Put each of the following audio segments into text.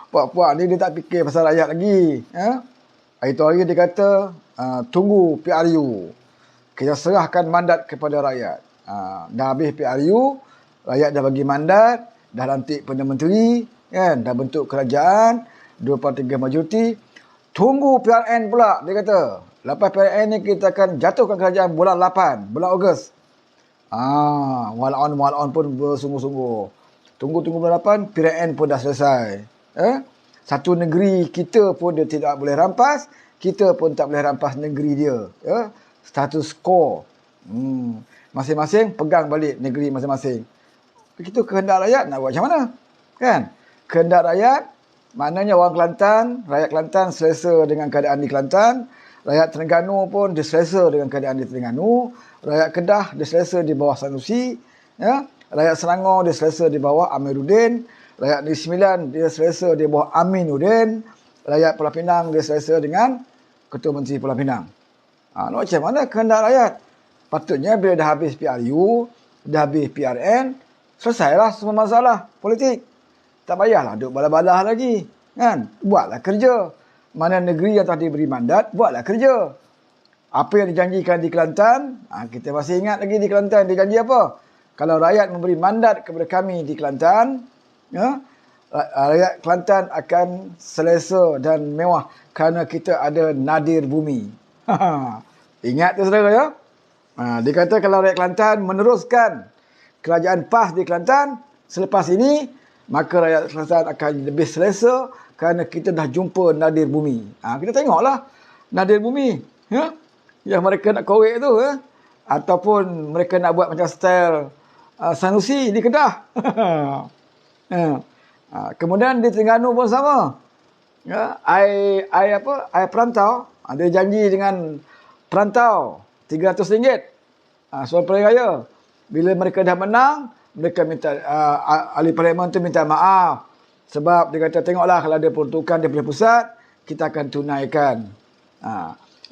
Puak-puak ni dia tak fikir pasal rakyat lagi. Itu hari dia kata, tunggu PRU. Kita serahkan mandat kepada rakyat. Dah habis PRU, rakyat dah bagi mandat, dah lantik Perdana Menteri, kan? Dah bentuk kerajaan, 2/3 majoriti. Tunggu PRN pula, dia kata. Lepas PRN ni kita akan jatuhkan kerajaan bulan 8, bulan Ogos. Walaun pun bersungguh-sungguh. Tunggu bulan 8, PRN pun dah selesai. Satu negeri kita pun dia tidak boleh rampas, kita pun tak boleh rampas negeri dia. Status quo. Masing-masing pegang balik negeri masing-masing. Begitu kehendak rakyat, nak buat macam mana? Kan? Kehendak rakyat, maknanya orang Kelantan, rakyat Kelantan selesa dengan keadaan di Kelantan, rakyat Terengganu pun dia selesa dengan keadaan di Terengganu, rakyat Kedah dia selesa di bawah Sanusi, rakyat Selangor dia selesa di bawah Amiruddin, rakyat Negeri Sembilan dia selesa di bawah Aminuddin, rakyat Pulau Pinang dia selesa dengan Ketua Menteri Pulau Pinang. Macam mana kehendak rakyat? Patutnya bila dah habis PRU, dah habis PRN, selesailah semua masalah politik. Tak payahlah duduk balah-balah lagi. Kan? Buatlah kerja. Mana negeri yang telah diberi mandat, buatlah kerja. Apa yang dijanjikan di Kelantan, kita masih ingat lagi di Kelantan dia janji apa? Kalau rakyat memberi mandat kepada kami di Kelantan, rakyat Kelantan akan selesa dan mewah kerana kita ada nadir bumi. Ingat tu saudara ya? Dia kata kalau rakyat Kelantan meneruskan kerajaan PAS di Kelantan, selepas ini, maka rakyat Kelantan akan lebih selesa kerana kita dah jumpa nadir bumi. Kita tengoklah nadir bumi. Yang mereka nak korek tu. Ataupun mereka nak buat macam style Sanusi di Kedah. Kemudian di Terengganu pun sama. Air perantau. Dia janji dengan perantau RM300 soal pilihan raya. Bila mereka dah menang, mereka minta ahli parlimen tu minta maaf sebab dia kata tengoklah kalau ada peruntukan daripada pusat kita akan tunaikan.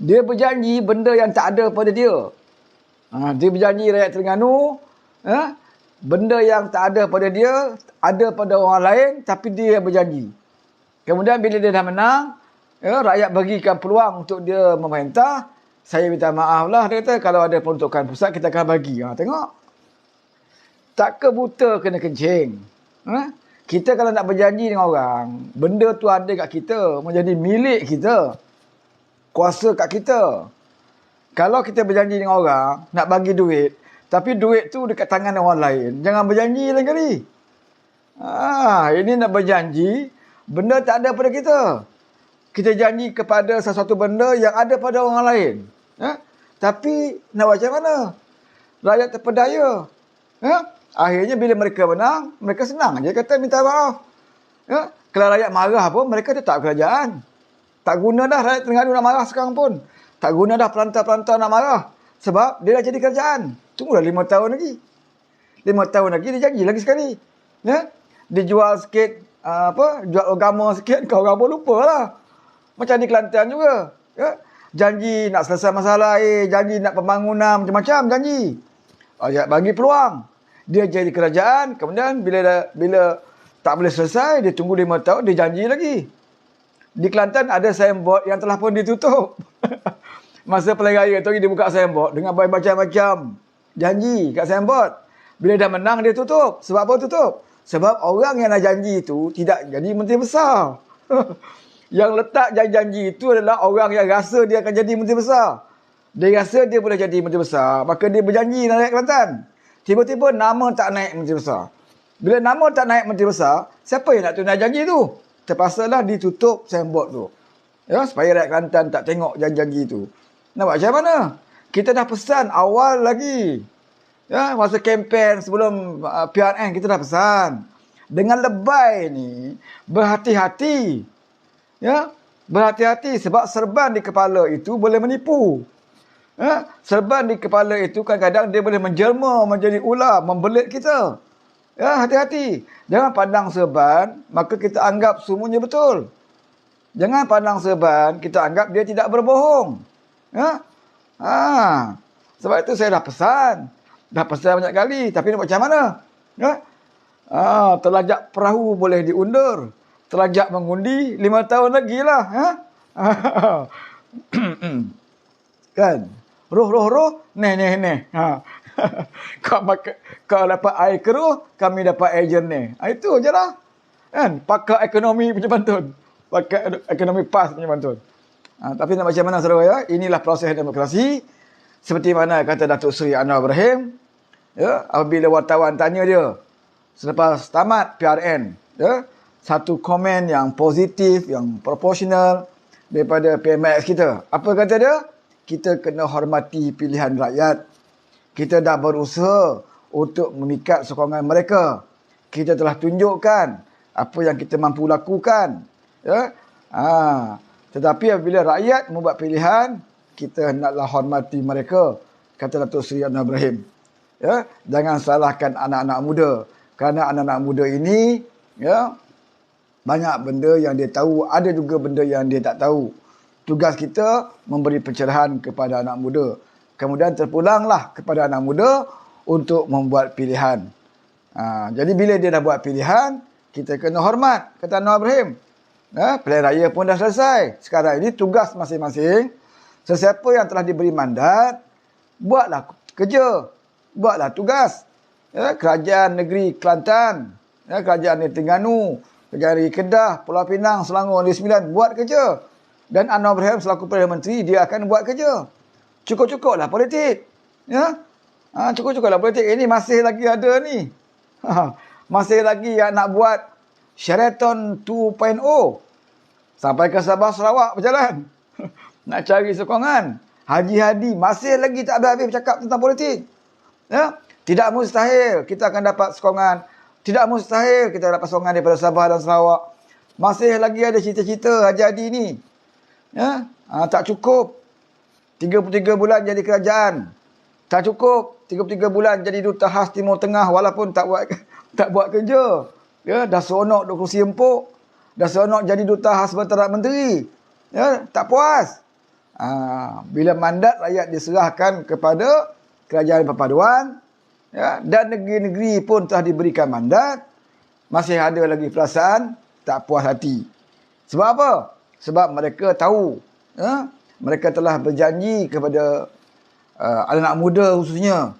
Dia berjanji benda yang tak ada pada dia. Dia berjanji rakyat Terengganu benda yang tak ada pada dia ada pada orang lain, tapi dia berjanji. Kemudian bila dia dah menang, rakyat bagikan peluang untuk dia memerintah. Saya minta maaf lah, dia kata kalau ada peruntukan pusat kita akan bagi. Tengok. Tak ke buta kena kencing. Kita kalau nak berjanji dengan orang, benda tu ada kat kita, menjadi milik kita. Kuasa kat kita. Kalau kita berjanji dengan orang, nak bagi duit, tapi duit tu dekat tangan orang lain, jangan berjanji lain kali. Ini nak berjanji, benda tak ada pada kita. Kita janji kepada sesuatu benda yang ada pada orang lain. Tapi nak buat macam mana? Rakyat terpedaya. Akhirnya bila mereka menang, mereka senang je kata minta maaf. Kalau rakyat marah pun, mereka tetap kerajaan. Tak guna dah rakyat Terengganu nak marah sekarang pun. Tak guna dah perantau-perantau nak marah. Sebab dia dah jadi kerajaan. Tunggulah 5 tahun lagi. 5 tahun lagi dia janji lagi sekali. Dia jual sikit, jual agama sikit, kau agama lupa lah. Macam di Kelantan juga. Janji nak selesai masalah air, janji nak pembangunan, macam-macam janji. Rakyat bagi peluang. Dia jadi kerajaan, kemudian bila tak boleh selesai, dia tunggu 5 tahun, dia janji lagi. Di Kelantan ada signboard yang telah pun ditutup. Masa pilihan raya tu dia buka signboard dengan macam-macam janji kat signboard. Bila dah menang dia tutup. Sebab apa tutup? Sebab orang yang nak janji itu tidak jadi menteri besar. Yang letak janji-janji itu adalah orang yang rasa dia akan jadi menteri besar. Dia rasa dia boleh jadi menteri besar, maka dia berjanji nak naik Kelantan. Tiba-tiba nama tak naik menteri besar. Bila nama tak naik menteri besar, siapa yang nak tunai janji tu? Terpaksalah ditutup signboard tu. Supaya rakyat Kelantan tak tengok janji-janji tu. Nak buat macam mana? Kita dah pesan awal lagi. Masa kempen sebelum PRN kita dah pesan. Dengan lebay ni, berhati-hati. Berhati-hati sebab serban di kepala itu boleh menipu. Serban di kepala itu kadang-kadang dia boleh menjelma menjadi ular, membelit kita. Hati-hati. Jangan pandang serban, maka kita anggap semuanya betul. Jangan pandang serban, kita anggap dia tidak berbohong. Sebab itu saya dah pesan. Dah pesan banyak kali, tapi nak buat macam mana? Terlajak perahu boleh diundur, terajak mengundi 5 tahun lagi lah. Ha? Kan? Roh. Neh. Ha. Kau dapat air keruh, kami dapat air jernih. Ha, itu je lah. Kan? Pakar ekonomi punya pantun. Pakar ekonomi PAS punya pantun. Ha, tapi nak macam mana saudara ya? Inilah proses demokrasi. Seperti mana kata Datuk Seri Anwar Ibrahim. Ya, apabila wartawan tanya dia selepas tamat PRN, ya, satu komen yang positif, yang proporsional daripada PMX kita. Apa kata dia? Kita kena hormati pilihan rakyat. Kita dah berusaha untuk memikat sokongan mereka. Kita telah tunjukkan apa yang kita mampu lakukan. Ya? Tetapi apabila rakyat membuat pilihan, kita hendaklah hormati mereka, kata Datuk Seri Anwar Ibrahim. Ya? Jangan salahkan anak-anak muda. Kerana anak-anak muda ini, ya, banyak benda yang dia tahu, ada juga benda yang dia tak tahu. Tugas kita memberi pencerahan kepada anak muda. Kemudian terpulanglah kepada anak muda untuk membuat pilihan. Jadi bila dia dah buat pilihan, kita kena hormat, kata Anwar Ibrahim. Pilihan raya pun dah selesai. Sekarang ini tugas masing-masing. Sesiapa yang telah diberi mandat, buatlah kerja. Buatlah tugas. Ya, Kerajaan Negeri Kelantan, ya, Kerajaan Negeri Terengganu, Kerajaan Negeri Kedah, Pulau Pinang, Selangor, Negeri Sembilan, buat kerja. Dan Anwar Ibrahim selaku Perdana Menteri, dia akan buat kerja. Cukup-cukuplah politik. Ya? Cukup-cukuplah politik. Ini masih lagi ada ni. Masih lagi yang nak buat Sheraton 2.0. Sampai ke Sabah Sarawak berjalan. Nak cari sokongan. Haji Hadi masih lagi tak habis-habis bercakap tentang politik. Ya? Tidak mustahil kita akan dapat sokongan. Tidak mustahil kita dapat sokongan daripada Sabah dan Sarawak. Masih lagi ada cita-cita Haji Hadi ni. Ya? Tak cukup 33 bulan jadi kerajaan. Tak cukup 33 bulan jadi duta khas Timur Tengah walaupun tak buat kerja. Ya, dah seronok duduk kursi empuk. Dah seronok jadi duta khas Perdana Menteri. Ya, tak puas. Bila mandat rakyat diserahkan kepada kerajaan perpaduan, ya, dan negeri-negeri pun telah diberikan mandat, masih ada lagi perasaan tak puas hati. Sebab apa? Sebab mereka tahu, ya, mereka telah berjanji kepada anak-anak muda khususnya,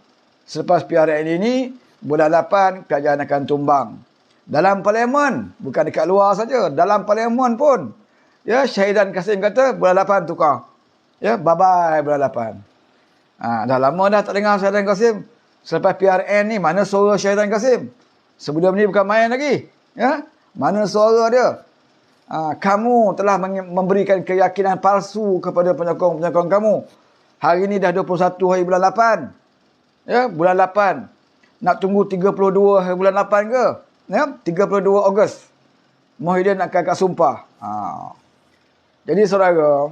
selepas PRN ini, bulan 8 kerajaan akan tumbang. Dalam parlimen, bukan dekat luar saja, dalam parlimen pun, ya, Syahidan Kasim kata bulan 8 tukar. Ya, bye-bye bulan 8. Dah lama dah tak dengar Syahidan Kasim. Selepas PRN ni, mana suara Syahidan Kasim? Sebelum ni bukan main lagi. Ya? Mana suara dia? Kamu telah memberikan keyakinan palsu kepada penyokong-penyokong kamu. Hari ni dah 21 hari bulan 8. Ya, bulan 8. Nak tunggu 32 hari bulan 8 ke? Ya, 32 Ogos. Muhyiddin akan kat sumpah. Jadi saudara,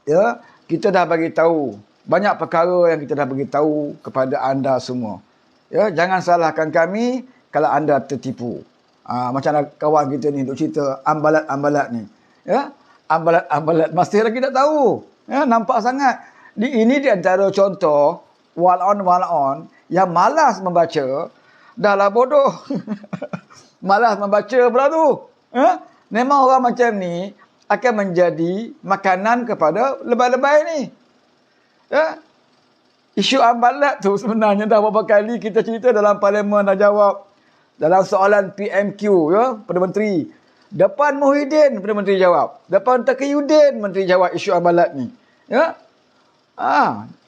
ya, kita dah bagi tahu banyak perkara yang kita dah bagi tahu kepada anda semua. Ya, jangan salahkan kami kalau anda tertipu. Macam kawan kita ni duk cerita ambalat-ambalat ni. Ya, ambalat-ambalat masih lagi tak tahu. Ya, nampak sangat. Ini di antara contoh wall on yang malas membaca, dahlah bodoh. Malas membaca pula tu. Ya? Memang orang macam ni akan menjadi makanan kepada lebay-lebay ni. Ya? Isu ambalat tu sebenarnya dah beberapa kali kita cerita dalam parlimen, dah jawab. Dalam soalan PMQ, ya, Perdana Menteri. Depan Muhyiddin, Perdana Menteri jawab. Depan Taqiyuddin, Menteri jawab isu ambalat ni. Ya?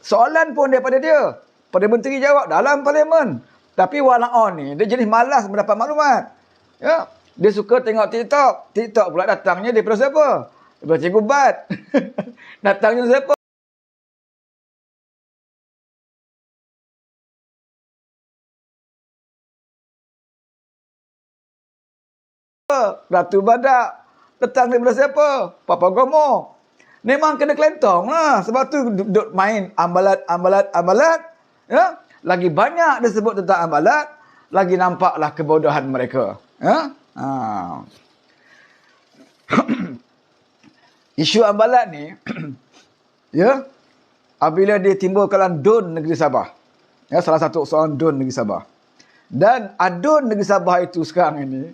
Soalan pun daripada dia. Perdana Menteri jawab dalam parlimen. Tapi walaon ni, dia jenis malas mendapat maklumat. Ya? Dia suka tengok TikTok. TikTok pula datangnya daripada siapa? Daripada Cikgu Bat. Datangnya siapa? Ratu Badak. Datang daripada siapa? Papa Gomo. Memang kena kelentong lah. Sebab tu duduk main ambalat. Ya? Lagi banyak dia sebut tentang ambalat, lagi nampaklah kebodohan mereka. Ya? Isu ambalat ni, ya, apabila dia timbul kalangan DUN Negeri Sabah. Ya, salah satu soalan DUN Negeri Sabah. Dan ADUN Negeri Sabah itu sekarang ini,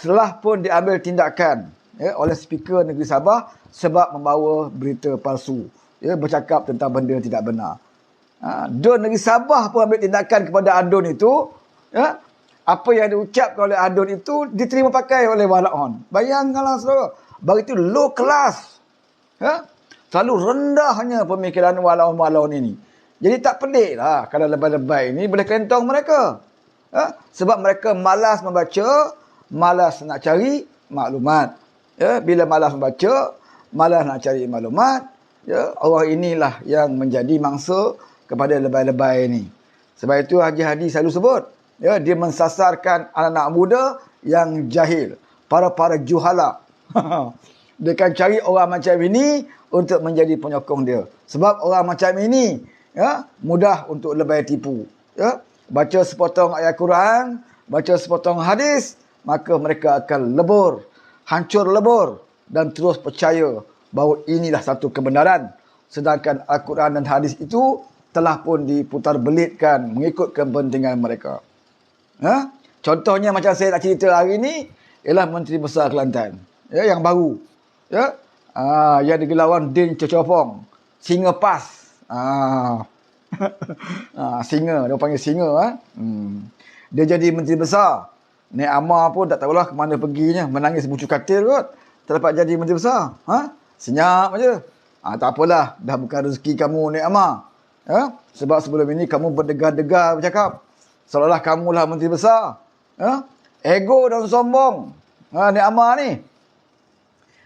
telah pun diambil tindakan oleh speaker negeri Sabah sebab membawa berita palsu, bercakap tentang benda tidak benar. Don negeri Sabah pun ambil tindakan kepada Adun itu. Apa yang diucapkan oleh Adun itu diterima pakai oleh Walaon. Bayangkanlah saudara, begitu low class, terlalu rendahnya pemikiran Walaon ini. Jadi tak pelik lah kalau lebay-lebay ini boleh kelentong mereka. Sebab mereka malas membaca, malas nak cari maklumat. Bila malas membaca, malas nak cari maklumat, orang inilah yang menjadi mangsa kepada lebay-lebay ini. Sebab itu Haji Hadi selalu sebut, dia mensasarkan anak-anak muda yang jahil, para juhala. Dia akan cari orang macam ini untuk menjadi penyokong dia. Sebab orang macam ini mudah untuk lebay tipu. Baca sepotong ayat Quran, baca sepotong hadis, maka mereka akan lebur, hancur lebur dan terus percaya bahawa inilah satu kebenaran. Sedangkan Al-Quran dan hadis itu telah pun diputar belitkan mengikut kepentingan mereka. Contohnya macam saya nak cerita hari ini ialah Menteri Besar Kelantan, yang baru, yang digelarkan Din Cocopong, singa pas. Singa, dia panggil singa. Dia jadi Menteri Besar. Nek Amar pun tak tahulah ke mana perginya, menangis bucu katil kot, tak dapat jadi Menteri Besar. Senyap aja. Tak apalah, dah bukan rezeki kamu Nek Amar. Sebab sebelum ini kamu berdegar-degar bercakap seolah-olah kamulah Menteri Besar. Ego dan sombong Nek Amar ni.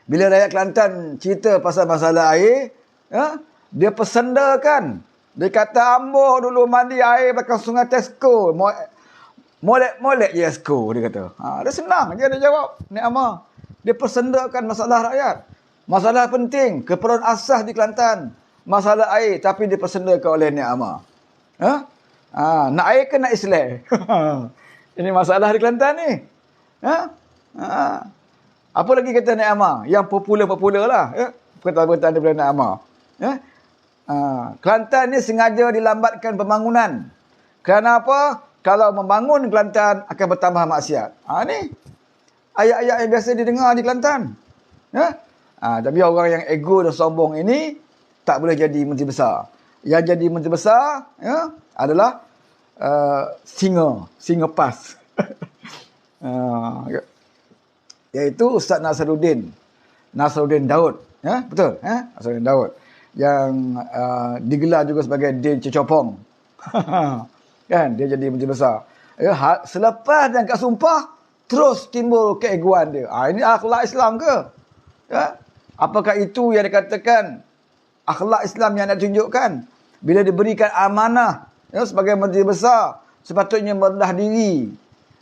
Bila rakyat Kelantan cerita pasal masalah air, dia persendakan. Dia kata ambo dulu mandi air belakang sungai Tesco. Molek je Tesco, dia kata. Dia senang je dia jawab, Nek Amar. Dia persendakan masalah rakyat. Masalah penting, keperluan asas di Kelantan. Masalah air, tapi dia persendakan oleh Nek Amar. Nak air ke nak Islam? Ini masalah di Kelantan ni. Apa lagi kata Nek Amar? Yang popular-popular lah. Perkataan-perkataan daripada Nek Amar. Kelantan ni sengaja dilambatkan pembangunan. Kerana apa? Kalau membangun Kelantan akan bertambah maksiat. Ni ayat-ayat yang biasa didengar di Kelantan. Tapi orang yang ego dan sombong ini tak boleh jadi Menteri Besar. Yang jadi Menteri Besar adalah singa pas. Iaitu Ustaz Nasruddin Daud. Betul? Nasruddin Daud. Yang digelar juga sebagai Din Cocopong. Kan, dia jadi Menteri Besar. Selepas dia angkat sumpah, terus timbul keegoan dia. Ini akhlak Islam ke? Apakah itu yang dikatakan akhlak Islam yang nak tunjukkan? Bila diberikan amanah sebagai Menteri Besar, sepatutnya merendah diri.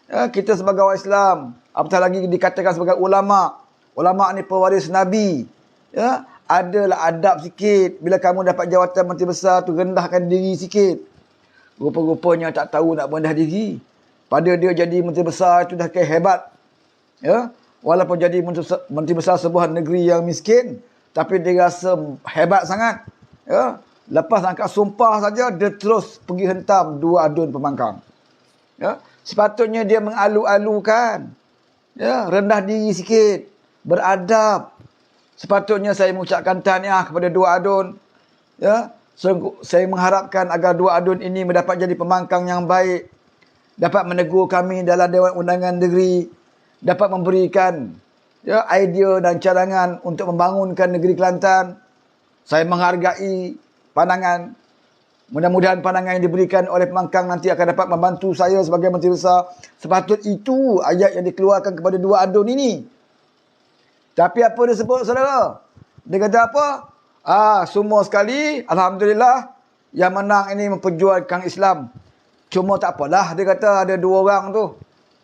Kita sebagai orang Islam, apatah lagi dikatakan sebagai ulama. Ulama ni pewaris Nabi. Adalah adab sikit. Bila kamu dapat jawatan Menteri Besar tu, rendahkan diri sikit. Rupa-rupanya tak tahu nak rendah diri. Pada dia jadi Menteri Besar itu dah kayak hebat. Walaupun jadi Menteri Besar sebuah negeri yang miskin, tapi dia rasa hebat sangat. Lepas angkat sumpah saja, dia terus pergi hentam 2 adun pembangkang. Sepatutnya dia mengalu-alukan. Rendah diri sikit. Beradab. Sepatutnya saya mengucapkan tahniah kepada 2 adun. Saya mengharapkan agar 2 adun ini mendapat jadi pembangkang yang baik. Dapat menegur kami dalam Dewan Undangan Negeri. Dapat memberikan idea dan cadangan untuk membangunkan negeri Kelantan. Saya menghargai pandangan. Mudah-mudahan pandangan yang diberikan oleh pembangkang nanti akan dapat membantu saya sebagai Menteri Besar. Sepatut itu ayat yang dikeluarkan kepada 2 adun ini. Tapi apa dia sebut, saudara? Dia kata apa? Semua sekali, Alhamdulillah, yang menang ini memperjuangkan Islam. Cuma tak apalah, dia kata ada 2 orang tu.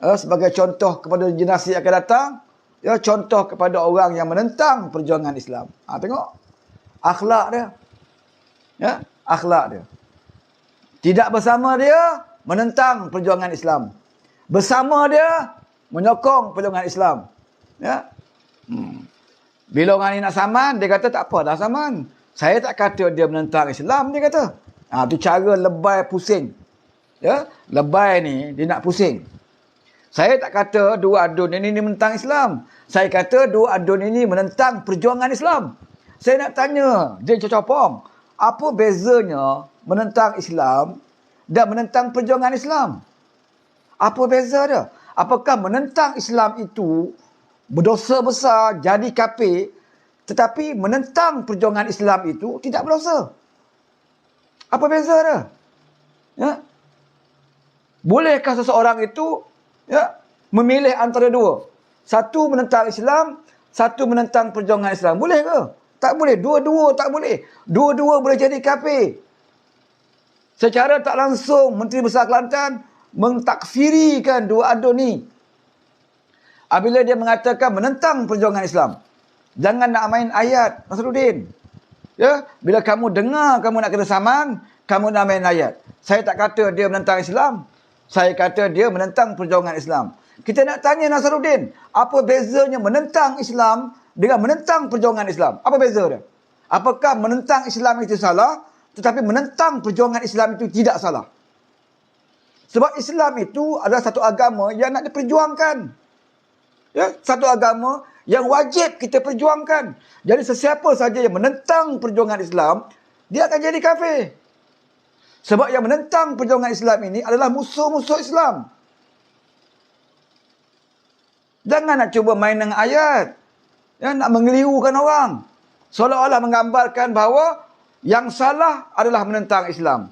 Sebagai contoh kepada generasi yang akan datang. Contoh kepada orang yang menentang perjuangan Islam. Tengok. Akhlak dia. Akhlak dia. Tidak bersama dia, menentang perjuangan Islam. Bersama dia, menyokong perjuangan Islam. Bila orang ni nak saman, dia kata tak apa dah saman. Saya tak kata dia menentang Islam, dia kata. Tu cara lebay pusing. Lebay ni, dia nak pusing. Saya tak kata dua adun ini menentang Islam. Saya kata dua adun ini menentang perjuangan Islam. Saya nak tanya, dia cocopong, apa bezanya menentang Islam dan menentang perjuangan Islam? Apa beza dia? Apakah menentang Islam itu berdosa besar, jadi kafir, tetapi menentang perjuangan Islam itu tidak berdosa? Apa beza dia? Ya? Bolehkah seseorang itu memilih antara dua? Satu menentang Islam, satu menentang perjuangan Islam. Boleh ke? Tak boleh. Dua-dua tak boleh. Dua-dua boleh jadi kafir. Secara tak langsung, Menteri Besar Kelantan mentakfirikan dua adun ni. Apabila dia mengatakan menentang perjuangan Islam. Jangan nak main ayat, Nasruddin. Ya, bila kamu dengar kamu nak kena saman, kamu nak main ayat. Saya tak kata dia menentang Islam. Saya kata dia menentang perjuangan Islam. Kita nak tanya Nasruddin, apa bezanya menentang Islam dengan menentang perjuangan Islam? Apa beza dia? Apakah menentang Islam itu salah, tetapi menentang perjuangan Islam itu tidak salah? Sebab Islam itu adalah satu agama yang nak diperjuangkan. Ya, satu agama yang wajib kita perjuangkan. Jadi sesiapa saja yang menentang perjuangan Islam, dia akan jadi kafir. Sebab yang menentang perjuangan Islam ini adalah musuh-musuh Islam. Jangan nak cuba main dengan ayat. Ya, nak mengelirukan orang. Seolah-olah menggambarkan bahawa yang salah adalah menentang Islam.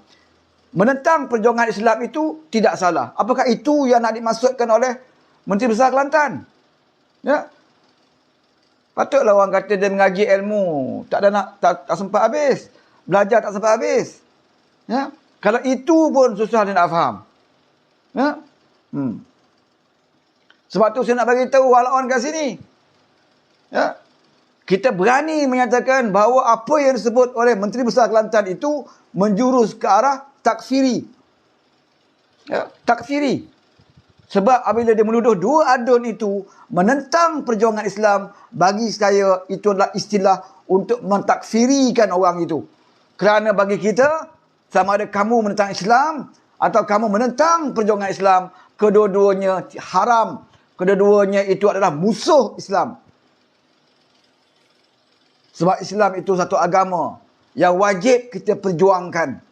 Menentang perjuangan Islam itu tidak salah. Apakah itu yang nak dimaksudkan oleh Menteri Besar Kelantan? Ya. Patutlah orang kata dia mengaji ilmu, tak sempat habis. Belajar tak sempat habis. Ya. Kalau itu pun susah dia nak faham. Ya. Sebab tu saya nak bagi tahu walaupun kat sini. Ya. Kita berani menyatakan bahawa apa yang disebut oleh Menteri Besar Kelantan itu menjurus ke arah takfiri. Ya, takfiri. Sebab apabila dia menuduh dua adun itu menentang perjuangan Islam, bagi saya itu adalah istilah untuk mentakfirikan orang itu. Kerana bagi kita, sama ada kamu menentang Islam atau kamu menentang perjuangan Islam, kedua-duanya haram. Kedua-duanya itu adalah musuh Islam. Sebab Islam itu satu agama yang wajib kita perjuangkan.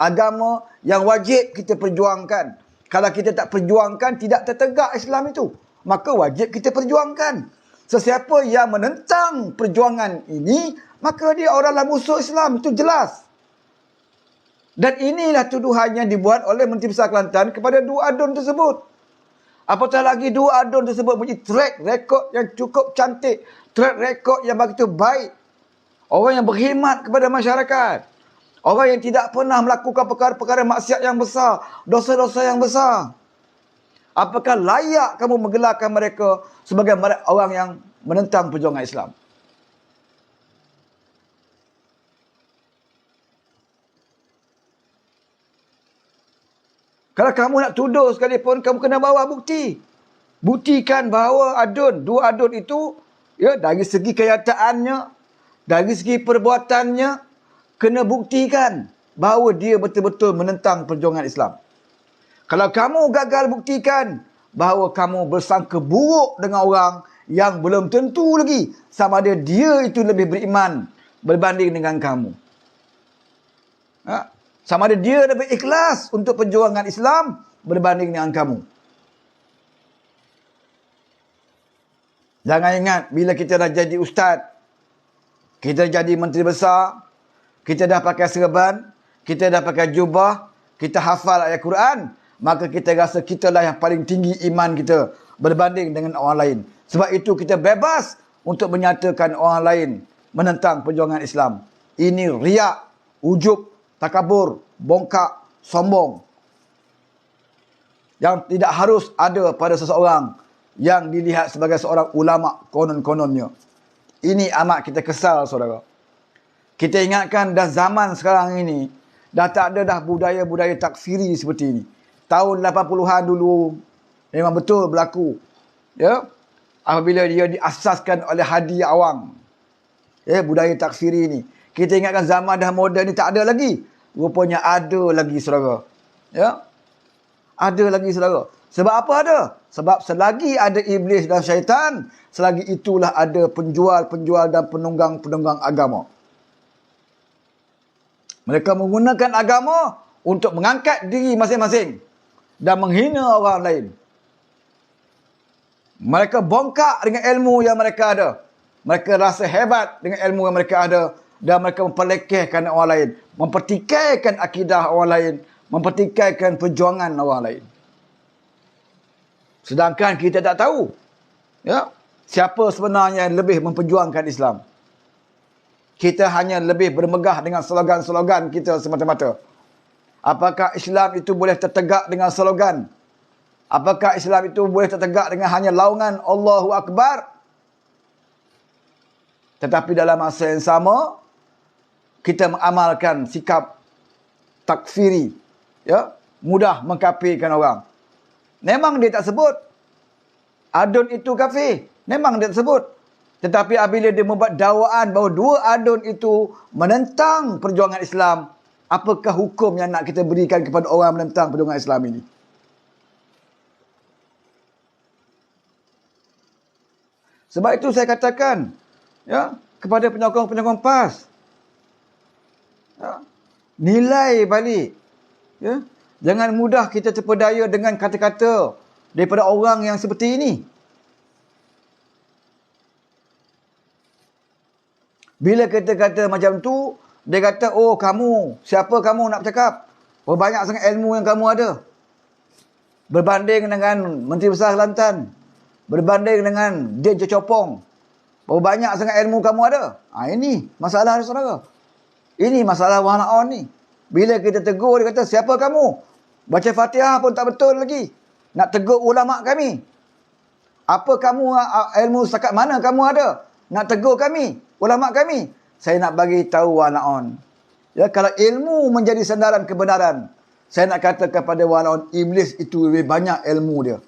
Agama yang wajib kita perjuangkan. Kalau kita tak perjuangkan, tidak tertegak Islam itu. Maka wajib kita perjuangkan. Sesiapa yang menentang perjuangan ini, maka dia oranglah musuh Islam. Itu jelas. Dan inilah tuduhan yang dibuat oleh Menteri Besar Kelantan kepada dua adun tersebut. Apatah lagi dua adun tersebut punya track record yang cukup cantik. Track record yang begitu baik. Orang yang berkhidmat kepada masyarakat. Orang yang tidak pernah melakukan perkara-perkara maksiat yang besar. Dosa-dosa yang besar. Apakah layak kamu menggelarkan mereka sebagai orang yang menentang perjuangan Islam? Kalau kamu nak tuduh sekalipun, kamu kena bawa bukti. Buktikan bahawa dua adun itu, ya, dari segi kenyataannya, dari segi perbuatannya, kena buktikan bahawa dia betul-betul menentang perjuangan Islam. Kalau kamu gagal buktikan bahawa kamu bersangka buruk dengan orang yang belum tentu lagi sama ada dia itu lebih beriman berbanding dengan kamu. Sama ada dia lebih ikhlas untuk perjuangan Islam berbanding dengan kamu. Jangan ingat bila kita dah jadi ustaz, kita jadi menteri besar, kita dah pakai serban, kita dah pakai jubah, kita hafal ayat Quran, maka kita rasa kitalah yang paling tinggi iman kita berbanding dengan orang lain. Sebab itu kita bebas untuk menyatakan orang lain menentang perjuangan Islam. Ini riak, ujub, takabur, bongkak, sombong. Yang tidak harus ada pada seseorang yang dilihat sebagai seorang ulama konon-kononnya. Ini amat kita kesal, saudara. Kita ingatkan dah zaman sekarang ini, dah tak ada dah budaya-budaya takfiri seperti ini. Tahun 80-an dulu, memang betul berlaku. Ya, apabila dia diasaskan oleh Hadi Awang. Ya, budaya takfiri ini. Kita ingatkan zaman dah moden ni tak ada lagi. Rupanya ada lagi, saudara. Ya, ada lagi, saudara. Sebab apa ada? Sebab selagi ada iblis dan syaitan, selagi itulah ada penjual-penjual dan penunggang-penunggang agama. Mereka menggunakan agama untuk mengangkat diri masing-masing dan menghina orang lain. Mereka bongkak dengan ilmu yang mereka ada. Mereka rasa hebat dengan ilmu yang mereka ada. Dan mereka memperlekehkan orang lain. Mempertikaikan akidah orang lain. Mempertikaikan perjuangan orang lain. Sedangkan kita tak tahu, ya, siapa sebenarnya yang lebih memperjuangkan Islam. Kita hanya lebih bermegah dengan slogan-slogan kita semata-mata. Apakah Islam itu boleh tertegak dengan slogan? Apakah Islam itu boleh tertegak dengan hanya laungan Allahu Akbar? Tetapi dalam masa yang sama, kita mengamalkan sikap takfiri, ya, mudah mengkafirkan orang. Memang dia tak sebut adun itu kafir. Memang dia tak sebut. Tetapi apabila dia membuat dakwaan bahawa dua adun itu menentang perjuangan Islam, apakah hukum yang nak kita berikan kepada orang menentang perjuangan Islam ini? Sebab itu saya katakan, ya, kepada penyokong-penyokong PAS, ya, nilai balik, ya. Jangan mudah kita terpedaya dengan kata-kata daripada orang yang seperti ini. Bila kita kata macam tu, dia kata, oh kamu, siapa kamu nak bercakap? Oh banyak sangat ilmu yang kamu ada. Berbanding dengan Menteri Besar Kelantan. Berbanding dengan Din Cecopong. Oh banyak sangat ilmu kamu ada. Ini masalah dia, saudara. Ini masalah wanaon ni. Bila kita tegur, dia kata, siapa kamu? Baca Fatihah pun tak betul lagi. Nak tegur ulama' kami. Apa kamu, ilmu setakat mana kamu ada? Nak tegur kami, ulama' kami. Saya nak bagi tahu wanaon. Ya, kalau ilmu menjadi sandaran kebenaran, saya nak kata kepada wanaon, iblis itu lebih banyak ilmu dia.